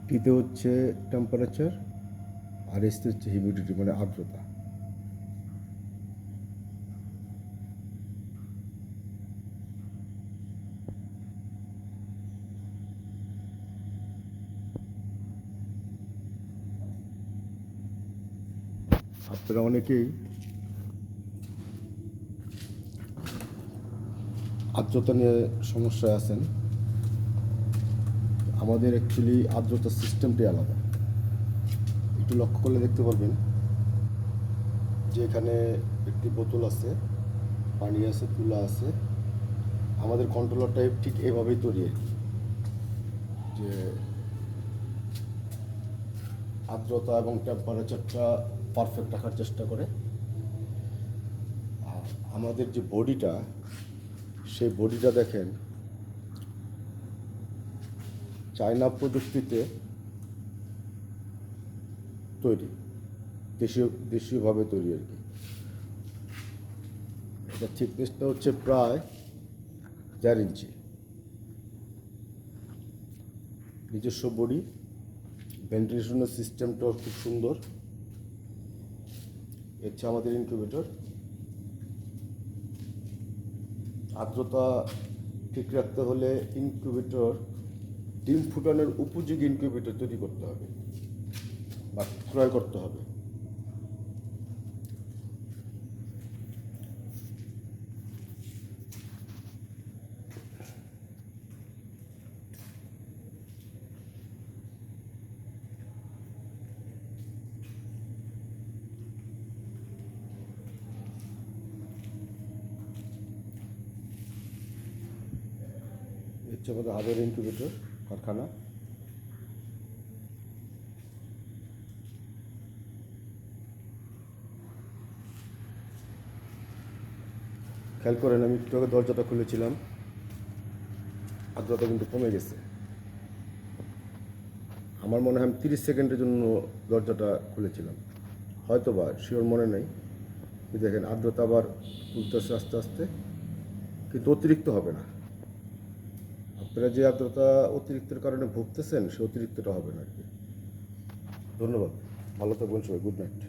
টিতে হচ্ছে টেম্পারেচার, আর এসতে হচ্ছে হিউমিডিটি মানে আর্দ্রতা। আপনারা অনেকেই আর্দ্রতা নিয়ে সমস্যায় আছেন। আমাদের অ্যাকচুয়ালি আর্দ্রতার সিস্টেমটাই আলাদা। একটু লক্ষ্য করলে দেখতে পারবেন যে এখানে একটি বোতল আছে, পানি আছে, তুলা আছে। আমাদের কন্ট্রোলার টাইপ ঠিক এভাবেই তৈরি আর কি, যে আর্দ্রতা এবং টেম্পারেচারটা পারফেক্ট রাখার চেষ্টা করে। আর আমাদের যে বডিটা, সেই বডিটা দেখেন চায়না প্রযুক্তিতে তৈরি, দেশীয়ভাবে তৈরি আর কি। এটা থিকনেসটা হচ্ছে প্রায় 1.5 ইঞ্চি। নিজস্ব বডি, ভেন্টিলেশনের সিস্টেমটাও খুব সুন্দর। হচ্ছে আমাদের ইনকিউবেটর। আর্দ্রতা ঠিক রাখতে হলে ইনকিউবেটর, ডিম ফুটানোর উপযোগী ইনকিউবেটর তৈরি করতে হবে বা ক্রয় করতে হবে। হচ্ছে আমাদের হাজার ইনকিউবেটর কারখানা। খেয়াল করেন, আমি একটু আগে দরজাটা খুলেছিলাম, আর্দ্রতা কিন্তু কমে গেছে। আমার মনে হয় আমি 30 সেকেন্ডের জন্য দরজাটা খুলেছিলাম, হয়তো বা শিওর মনে নেই। দেখেন আর্দ্রতা আবার তুলতেছে আস্তে আস্তে, কিন্তু অতিরিক্ত হবে না। আপনারা যে আর্দ্রতা অতিরিক্তের কারণে ভুগতেছেন, সে অতিরিক্তটা হবে না আর কি। ধন্যবাদ, ভালো থাকবেন সবাই, গুড নাইট।